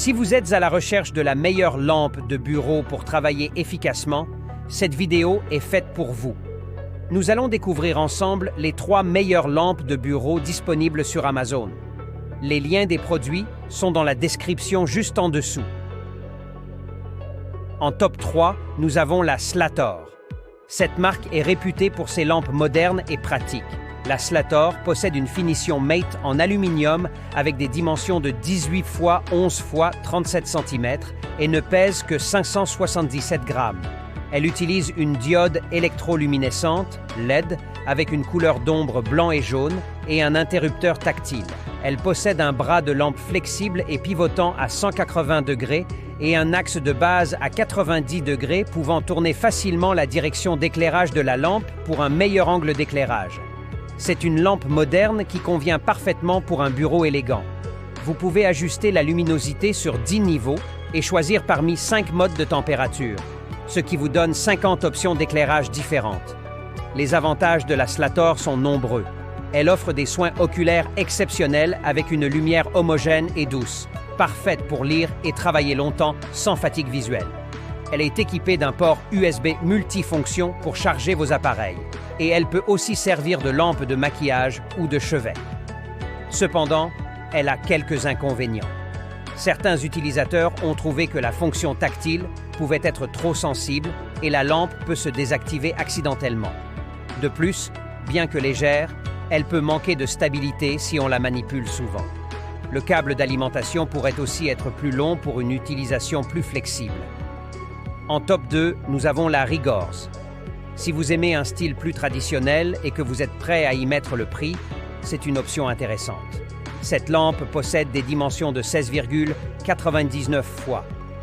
Si vous êtes à la recherche de la meilleure lampe de bureau pour travailler efficacement, cette vidéo est faite pour vous. Nous allons découvrir ensemble les 3 meilleures lampes de bureau disponibles sur Amazon. Les liens des produits sont dans la description juste en dessous. En top 3, nous avons la Slator. Cette marque est réputée pour ses lampes modernes et pratiques. La Slator possède une finition mate en aluminium avec des dimensions de 18 x 11 x 37 cm et ne pèse que 577 grammes. Elle utilise une diode électroluminescente, LED, avec une couleur d'ombre blanc et jaune et un interrupteur tactile. Elle possède un bras de lampe flexible et pivotant à 180 degrés et un axe de base à 90 degrés pouvant tourner facilement la direction d'éclairage de la lampe pour un meilleur angle d'éclairage. C'est une lampe moderne qui convient parfaitement pour un bureau élégant. Vous pouvez ajuster la luminosité sur 10 niveaux et choisir parmi 5 modes de température, ce qui vous donne 50 options d'éclairage différentes. Les avantages de la Slator sont nombreux. Elle offre des soins oculaires exceptionnels avec une lumière homogène et douce, parfaite pour lire et travailler longtemps sans fatigue visuelle. Elle est équipée d'un port USB multifonction pour charger vos appareils, et elle peut aussi servir de lampe de maquillage ou de chevet. Cependant, elle a quelques inconvénients. Certains utilisateurs ont trouvé que la fonction tactile pouvait être trop sensible et la lampe peut se désactiver accidentellement. De plus, bien que légère, elle peut manquer de stabilité si on la manipule souvent. Le câble d'alimentation pourrait aussi être plus long pour une utilisation plus flexible. En top 2, nous avons la Rigors. Si vous aimez un style plus traditionnel et que vous êtes prêt à y mettre le prix, c'est une option intéressante. Cette lampe possède des dimensions de 16,99 x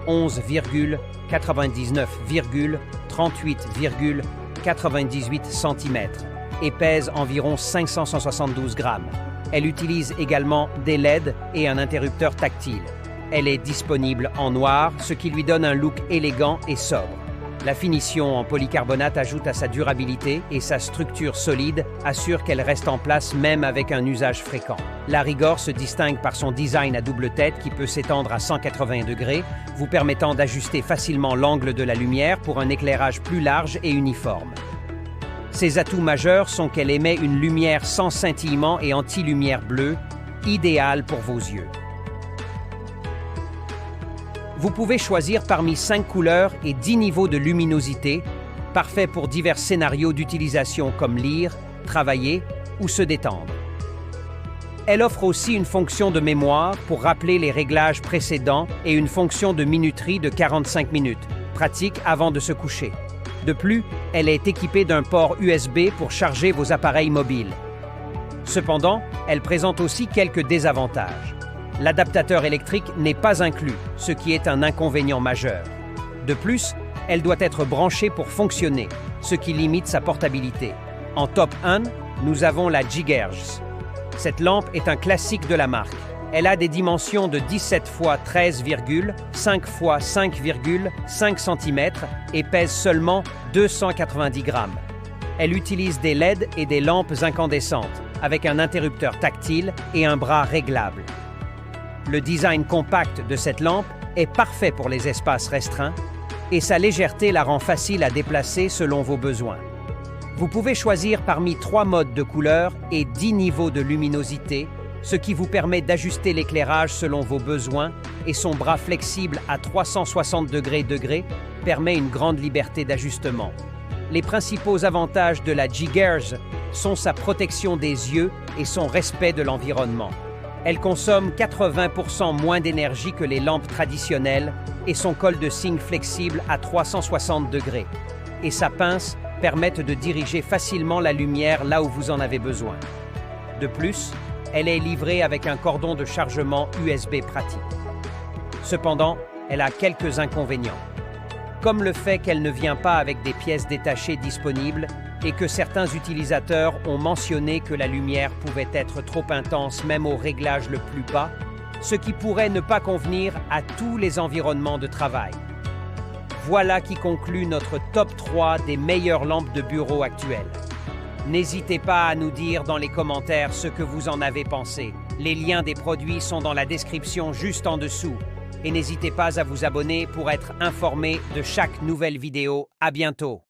11,99,38,98 cm et pèse environ 572 grammes. Elle utilise également des LED et un interrupteur tactile. Elle est disponible en noir, ce qui lui donne un look élégant et sobre. La finition en polycarbonate ajoute à sa durabilité et sa structure solide assure qu'elle reste en place même avec un usage fréquent. La Rigor se distingue par son design à double tête qui peut s'étendre à 180 degrés, vous permettant d'ajuster facilement l'angle de la lumière pour un éclairage plus large et uniforme. Ses atouts majeurs sont qu'elle émet une lumière sans scintillement et anti-lumière bleue, idéale pour vos yeux. Vous pouvez choisir parmi 5 couleurs et 10 niveaux de luminosité, parfait pour divers scénarios d'utilisation comme lire, travailler ou se détendre. Elle offre aussi une fonction de mémoire pour rappeler les réglages précédents et une fonction de minuterie de 45 minutes, pratique avant de se coucher. De plus, elle est équipée d'un port USB pour charger vos appareils mobiles. Cependant, elle présente aussi quelques désavantages. L'adaptateur électrique n'est pas inclus, ce qui est un inconvénient majeur. De plus, elle doit être branchée pour fonctionner, ce qui limite sa portabilité. En top 1, nous avons la Gigerges. Cette lampe est un classique de la marque. Elle a des dimensions de 17 x 13,5 x 5,5 cm et pèse seulement 290 grammes. Elle utilise des LED et des lampes incandescentes, avec un interrupteur tactile et un bras réglable. Le design compact de cette lampe est parfait pour les espaces restreints et sa légèreté la rend facile à déplacer selon vos besoins. Vous pouvez choisir parmi 3 modes de couleur et 10 niveaux de luminosité, ce qui vous permet d'ajuster l'éclairage selon vos besoins et son bras flexible à 360 degrés permet une grande liberté d'ajustement. Les principaux avantages de la Gigerges sont sa protection des yeux et son respect de l'environnement. Elle consomme 80% moins d'énergie que les lampes traditionnelles et son col de cygne flexible à 360 degrés. Et sa pince permettent de diriger facilement la lumière là où vous en avez besoin. De plus, elle est livrée avec un cordon de chargement USB pratique. Cependant, elle a quelques inconvénients, comme le fait qu'elle ne vient pas avec des pièces détachées disponibles et que certains utilisateurs ont mentionné que la lumière pouvait être trop intense même au réglage le plus bas, ce qui pourrait ne pas convenir à tous les environnements de travail. Voilà qui conclut notre top 3 des meilleures lampes de bureau actuelles. N'hésitez pas à nous dire dans les commentaires ce que vous en avez pensé. Les liens des produits sont dans la description juste en dessous. et n'hésitez pas à vous abonner pour être informé de chaque nouvelle vidéo. À bientôt!